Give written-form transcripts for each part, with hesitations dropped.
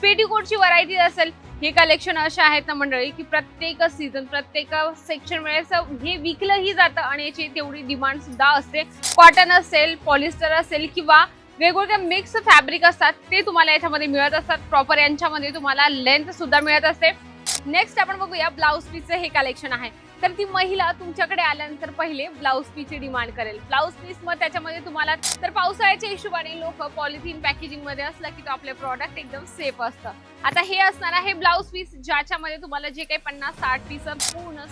पेटीकोटची variety असेल, हे collection असे आहेत ना मंडळी की प्रत्येक सीझन प्रत्येक सेक्शन वेळेस हे विकलंही जातं आणि याची तेवढी डिमांड सुद्धा असते। कॉटन असेल, पॉलिस्टर असेल किंवा वेगवेगळे मिक्स फॅब्रिक असतात ते तुम्हाला याच्यामध्ये मिळत असतात। प्रॉपर यांच्यामध्ये तुम्हाला लेंथ सुद्धा मिळत असते। नेक्स्ट आपण बघूया ब्लाउज पीसचं हे कलेक्शन आहे। तर ती महिला तुमच्याकडे आल्यानंतर पहिले ब्लाउज पीसची डिमांड करेल। ब्लाउज पीस मग त्याच्यामध्ये तुम्हाला तर पावसाळ्याच्या हिशोबाने लोक पॉलिथिन पॅकेजिंग मध्ये असलं की तो आपले प्रॉडक्ट एकदम सेफ असतं। आता हे असणार आहे ब्लाउज पीस, ज्याच्यामध्ये तुम्हाला जे काही 50-60 पीस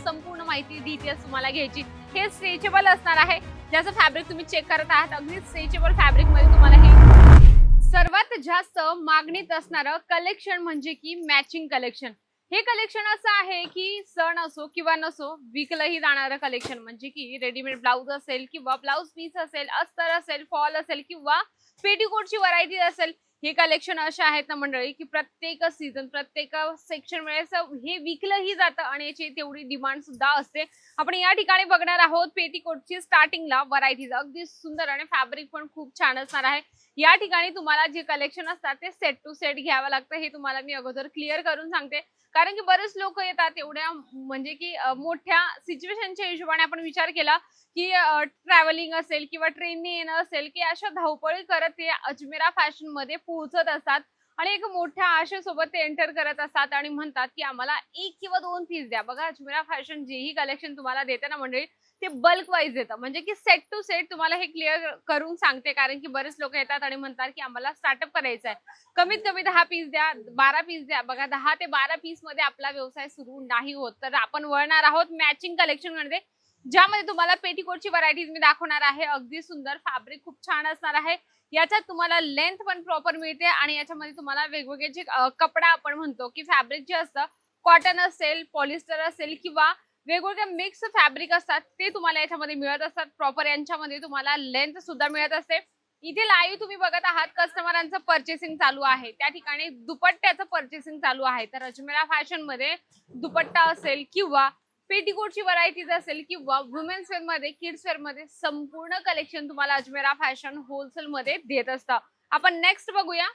संपूर्ण माहिती डिटेल्स तुम्हाला घ्यायची। हे स्ट्रेचेबल असणार आहे, ज्याचं फॅब्रिक तुम्ही चेक करत आहात। अगदी स्ट्रेचेबल फॅब्रिक मध्ये तुम्हाला हे सर्वात जास्त मागणीत असणारं कलेक्शन म्हणजे की मॅचिंग कलेक्शन। हे कलेक्शन असं आहे की सण असो किंवा नसो विकलंही जाणारं कलेक्शन, म्हणजे की रेडीमेड ब्लाउज असेल किंवा ब्लाउज पीस असेल, अस्तर असेल, फॉल असेल किंवा पेटीकोटची व्हरायटी असेल, हे कलेक्शन असे आहेत ना मंडळी की प्रत्येक सीझन प्रत्येक सेक्शन वेळेस हे विकलंही जातं आणि याची तेवढी डिमांड सुद्धा असते। आपण या ठिकाणी बघणार आहोत पेटीकोटची स्टार्टिंगला व्हरायटीज, अगदी सुंदर आणि फॅब्रिक पण खूप छान असणार आहे। या ठिकाणी तुम्हाला जे कलेक्शन असतात ते सेट टू सेट घ्यावं लागतं, हे तुम्हाला मी अगोदर क्लिअर करून सांगते। कारण की बरेच लोक येतात एवढ्या म्हणजे की मोठ्या सिच्युएशनच्या हिशोबाने आपण विचार केला की ट्रॅव्हलिंग असेल किंवा ट्रेनने येणं असेल की अशा धावपळी करत ते अजमेरा फॅशन मध्ये पोहोचत असतात आणि एक मोठ्या आशेसोबत ते एंटर करत असतात आणि म्हणतात की आम्हाला 1 किंवा 2 पीस द्या। बघा अजमेरा फॅशन जेही कलेक्शन तुम्हाला देते ना मंडळी ते बल्क वाईज देतं, म्हणजे की सेट टू सेट तुम्हाला हे क्लिअर करून सांगते। कारण की बरेच लोक येतात आणि म्हणतात की आम्हाला स्टार्टअप करायचं आहे, कमीत कमी 10 पीस द्या, 12 पीस द्या। बघा 10 ते 12 पीस मध्ये आपला व्यवसाय सुरू नाही होत। तर आपण वळणार आहोत मॅचिंग कलेक्शन मध्ये, ज्यामध्ये तुम्हाला पेटीकोटची व्हरायटीज मी दाखवणार आहे। अगदी सुंदर फॅब्रिक खूप छान असणार आहे, याच्यात तुम्हाला लेंथ पण प्रॉपर मिळते आणि याच्यामध्ये तुम्हाला वेगवेगळे जे कपडा आपण म्हणतो की फॅब्रिक जे असतं, कॉटन असेल, पॉलिस्टर असेल किंवा वेगवेगळे मिक्स फॅब्रिक असतात ते तुम्हाला याच्यामध्ये मिळत असतात। प्रॉपर यांच्यामध्ये तुम्हाला लेंथ सुद्धा मिळत असते। इथे लाईव्ह तुम्ही बघत आहात कस्टमरांचं परचेसिंग चालू आहे, त्या ठिकाणी दुपट्ट्याचं परचेसिंग चालू आहे। तर अजमेरा फॅशन मध्ये दुपट्टा असेल किंवा पेटीकोटची व्हरायटीज असेल किंवा वुमेन्स वेअर मध्ये, किड्स वेअर मध्ये संपूर्ण कलेक्शन तुम्हाला अजमेरा फॅशन होलसेल मध्ये देत असतं। आपण नेक्स्ट बघूया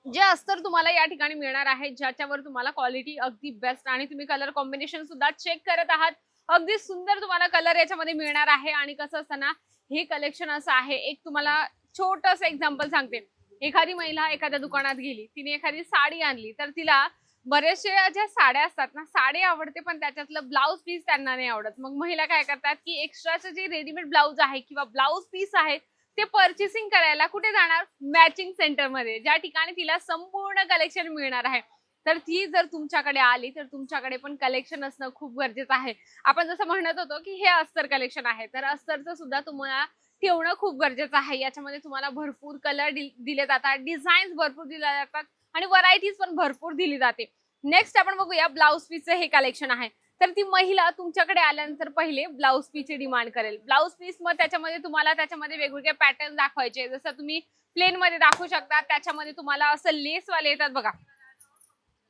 जे अस्तर तुम्हाला या ठिकाणी मिळणार आहे, ज्याच्यावर तुम्हाला क्वालिटी अगदी बेस्ट आणि तुम्ही कलर कॉम्बिनेशन सुद्धा चेक करत आहात। अगदी सुंदर तुम्हाला कलर याच्यामध्ये मिळणार आहे। आणि कसं असतं ना, हे कलेक्शन असं आहे, एक तुम्हाला छोटंसं एक्झाम्पल सांगते। एखादी महिला एखाद्या दुकानात गेली, तिने एखादी साडी आणली, तर तिला बरेचसे ज्या साड्या असतात ना, साडी आवडते पण त्याच्यातलं ब्लाउज पीस त्यांना नाही आवडत। मग महिला काय करतात की एक्स्ट्राचं जे रेडीमेड ब्लाउज आहे किंवा ब्लाउज पीस आहे ते परचेसिंग करायला कुठे जाणार, मॅचिंग सेंटर मध्ये, ज्या ठिकाणी तिला संपूर्ण कलेक्शन मिळणार आहे। तर ती जर तुमच्याकडे आली तर तुमच्याकडे पण कलेक्शन असणं खूप गरजेचं आहे। आपण जसं म्हणत होतो की हे अस्तर कलेक्शन आहे, तर अस्तरचं सुद्धा तुम्हाला ठेवणं खूप गरजेचं आहे। याच्यामध्ये तुम्हाला भरपूर कलर दिले जातात, डिझाईन्स भरपूर दिल्या जातात आणि व्हरायटीज पण भरपूर दिली जाते। नेक्स्ट आपण बघूया ब्लाउज पीसचं हे कलेक्शन आहे। तर ती महिला तुमच्याकडे आल्यानंतर पहिले ब्लाउज पीसची डिमांड करेल। ब्लाउज पीस मग त्याच्यामध्ये तुम्हाला त्याच्यामध्ये वेगवेगळे पॅटर्न दाखवायचे, जसं तुम्ही प्लेन मध्ये दाखवू शकता, त्याच्यामध्ये तुम्हाला असं लेस वाले येतात बघा,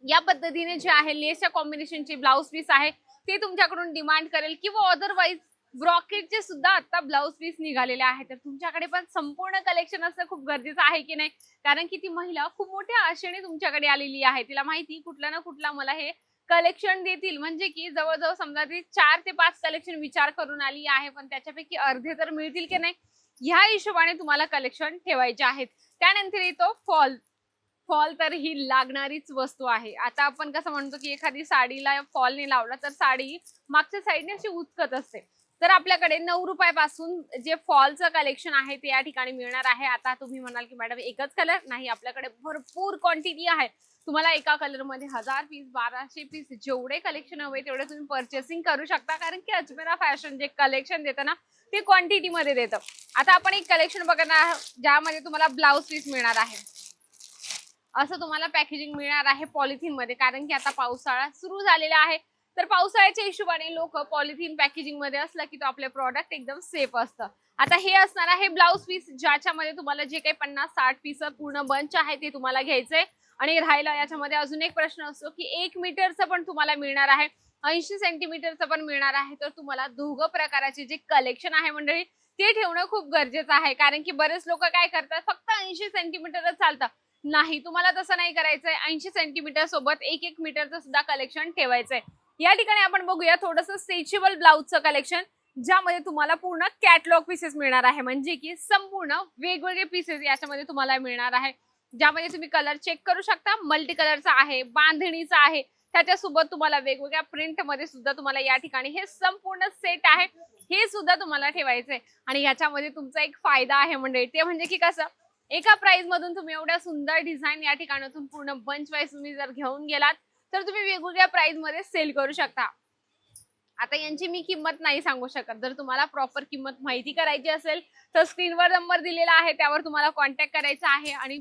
या पद्धतीने जे आहे लेसच्या कॉम्बिनेशनचे ब्लाउज पीस आहे ते तुमच्याकडून डिमांड करेल। किंवा अदरवाईज ब्रॉकेटचे सुद्धा आता ब्लाउज पीस निघालेले आहेत। तर तुमच्याकडे पण संपूर्ण कलेक्शन असणं खूप गरजेचं आहे की नाही, कारण की ती महिला खूप मोठ्या आशेने तुमच्याकडे आलेली आहे। तिला माहिती कुठला ना कुठला मला हे कलेक्शन देतील, म्हणजे की जवळजवळ समजा ती 4 ते 5 कलेक्शन विचार करून आली आहे, पण त्याच्यापैकी अर्धे तर मिळतील की नाही, ह्या हिशोबाने तुम्हाला कलेक्शन ठेवायचे आहेत। त्यानंतर येतो फॉल। फॉल तर ही लागणारीच वस्तू आहे। आता आपण कसं म्हणतो की एखादी साडीला फॉल नाही लावला तर साडी मागच्या साईडने अशी उचकत असते, तर आपल्याकडे 9 रुपयापासून जे फॉलचं कलेक्शन आहे ते या ठिकाणी मिळणार आहे। आता तुम्ही म्हणाल की मॅडम एकच कलर नाही, आपल्याकडे भरपूर क्वांटिटी आहे। तुम्हाला एका कलर मध्ये 1000 पीस, 1200 पीस, जेवढे कलेक्शन हवे तेवढे तुम्ही परचेसिंग करू शकता। कारण की अजमेरा फॅशन जे कलेक्शन देतं ना ते क्वांटिटी मध्ये देतं। आता आपण एक कलेक्शन बघणार ज्यामध्ये तुम्हाला ब्लाउज पीस मिळणार आहे, असं तुम्हाला पॅकेजिंग मिळणार आहे पॉलिथिन मध्ये। कारण की आता पावसाळा सुरू झालेला आहे, तर पावसाळ्याच्या हिशोबाने लोक पॉलिथिन पॅकेजिंग मध्ये असलं की तो आपले प्रॉडक्ट एकदम सेफ असतं। आता हे असणार आहे ब्लाउज पीस, ज्याच्यामध्ये तुम्हाला जे काही 50-60 पीस पूर्ण बंच आहे ते तुम्हाला घ्यायचंय। आणि राहिला याच्यामध्ये अजून एक प्रश्न असतो की 1 मीटरचं पण तुम्हाला मिळणार आहे, 80 सेंटीमीटरचं पण मिळणार आहे। तर तुम्हाला दोघं प्रकाराचे जे कलेक्शन आहे मंडळी ते ठेवणं खूप गरजेचं आहे। कारण की बरेच लोक काय करतात, फक्त 80 सेंटीमीटरच चालतं, नाही, तुम्हाला तसं नाही करायचंय. 80 सेंटीमीटर सोबत 1-1 मीटरचं सुद्धा कलेक्शन ठेवायचंय. या ठिकाणी आपण बघूया थोडंसं स्ट्रेचेबल ब्लाउजचं कलेक्शन, ज्यामध्ये तुम्हाला पूर्ण कॅटलॉग पीसेस मिळणार आहे. म्हणजे की संपूर्ण वेगवेगळे पीसेस याच्यामध्ये तुम्हाला मिळणार आहे, ज्यामध्ये तुम्ही कलर चेक करू शकता. मल्टी कलरचा आहे, बांधणीचा आहे, त्याच्यासोबत तुम्हाला वेगवेगळ्या प्रिंट मध्ये सुद्धा तुम्हाला या ठिकाणी हे संपूर्ण सेट आहे, हे सुद्धा तुम्हाला ठेवायचंय. आणि याच्यामध्ये तुमचा एक फायदा आहे म्हणजे ते म्हणजे की कसं, एका प्राइस मधून तुम्ही एवढ्या सुंदर डिझाईन या ठिकाणातून पूर्ण बंच वाईज तुम्ही जर घेऊन गेलात तर तुम्ही वेगवेगळ्या प्राइस मध्ये सेल करू शकता. आता यांची मी किंमत नाही सांगू शकत. जर तुम्हाला प्रॉपर किंमत माहिती करायची असेल तर स्क्रीनवर नंबर दिलेला आहे, त्यावर तुम्हाला कॉन्टॅक्ट करायचा आहे आणि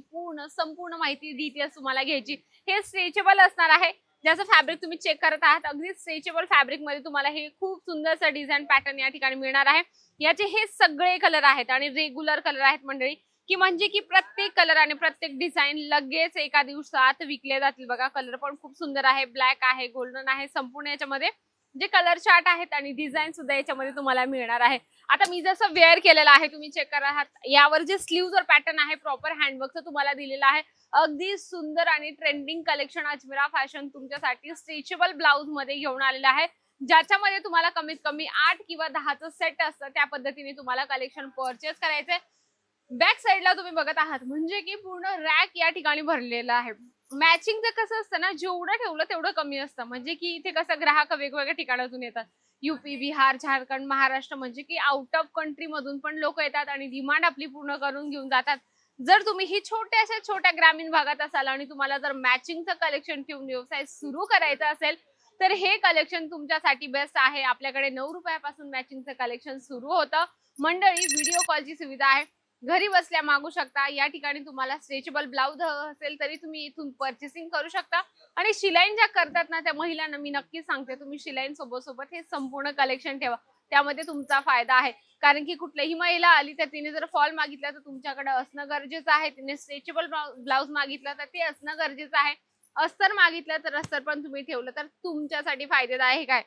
संपूर्ण माहिती डिटेल्स तुम्हाला घ्यायची. हे स्ट्रेचेबल असणार आहे. ज्याचं फॅब्रिक तुम्ही चेक करत आहात, अगदी स्ट्रेचेबल फॅब्रिक मध्ये तुम्हाला हे खूप सुंदरसं डिझाईन पॅटर्न या ठिकाणी मिळणार आहे. याचे हे सगळे कलर आहेत आणि रेग्युलर कलर आहेत मंडळी, की म्हणजे की प्रत्येक कलर आणि प्रत्येक डिझाईन लगेच एका दिवसात विकले जातील. बघा, कलर पण खूप सुंदर आहे, ब्लॅक आहे, गोल्डन आहे, संपूर्ण याच्यामध्ये जे कलर चार्ट आहेत आणि डिझाईन सुद्धा याच्यामध्ये तुम्हाला मिळणार आहे. आता मी जसं वेअर केलेलं आहे, तुम्ही चेक करा आहात, यावर जे स्लीव्हजवर पॅटर्न आहे प्रॉपर हँडवर्कचं तुम्हाला दिलेलं आहे. अगदी सुंदर आणि ट्रेंडिंग कलेक्शन अजमेरा फॅशन तुमच्यासाठी स्ट्रेचेबल ब्लाउज मध्ये घेऊन आलेलं आहे, ज्याच्यामध्ये तुम्हाला कमीत कमी 8 किंवा 10चं सेट असतं. त्या पद्धतीने तुम्हाला कलेक्शन परचेस करायचंय. बॅक साईडला तुम्ही बघत आहात म्हणजे की पूर्ण रॅक या ठिकाणी भरलेला आहे. मॅचिंगचं कसं असतं ना, जेवढं ठेवलं तेवढं कमी असतं. म्हणजे की इथे कसं ग्राहक वेगवेगळ्या ठिकाणातून येतात. युपी, बिहार, झारखंड, महाराष्ट्र, म्हणजे की आउट ऑफ कंट्री मधून पण लोक येतात आणि डिमांड आपली पूर्ण करून घेऊन जातात. जर तुम्ही ही छोट्या ग्रामीण भागात असाल आणि तुम्हाला जर मॅचिंगचं कलेक्शन ठेवून व्यवसाय सुरू करायचा असेल तर हे कलेक्शन तुमच्यासाठी बेस्ट आहे. आपल्याकडे 9 रुपयापासून मॅचिंगचं कलेक्शन सुरू होतं. मंडळी, व्हिडिओ कॉलची सुविधा आहे, घरी बसल्या मागू शकता. या ठिकाणी तुम्हाला स्ट्रेचेबल ब्लाउज असेल तरी तुम्ही इथून परचेसिंग करू शकता. आणि शिलाईन ज्या करतात ना त्या महिलांना मी नक्की सांगते, तुम्ही शिलाईन सोबत हे संपूर्ण कलेक्शन ठेवा, त्यामध्ये तुमचा फायदा आहे. कारण की कुठलीही महिला आली तर तिने जर फॉल मागितला तर तुमच्याकडे असणं गरजेचं आहे. तिने स्ट्रेचेबल ब्लाउज मागितलं तर ते असणं गरजेचं आहे. अस्तर मागितलं तर अस्तर पण तुम्ही ठेवलं तर तुमच्यासाठी फायदेदायक आहे.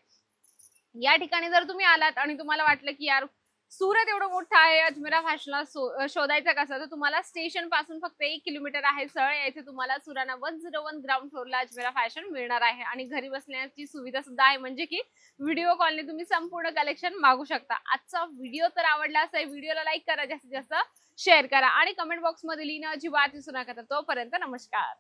या ठिकाणी जर तुम्ही आलात आणि तुम्हाला वाटलं की यार सुरत एवढं मोठं आहे, अजमेरा फॅशनला शोधायचं कसं, तर तुम्हाला स्टेशन पासून फक्त 1 किलोमीटर आहे सरळ यायचे. तुम्हाला सुराणा 101 ग्राउंड फ्लोअरला अजमेरा फॅशन मिळणार आहे आणि घरी बसण्याची सुविधा सुद्धा आहे. म्हणजे की व्हिडिओ कॉलने तुम्ही संपूर्ण कलेक्शन मागू शकता. आजचा व्हिडिओ तर आवडला असेल, व्हिडिओला लाईक करा, जास्तीत जास्त शेअर करा आणि कमेंट बॉक्स मध्ये लिहिणं अजिबात विसरू नका. तोपर्यंत नमस्कार.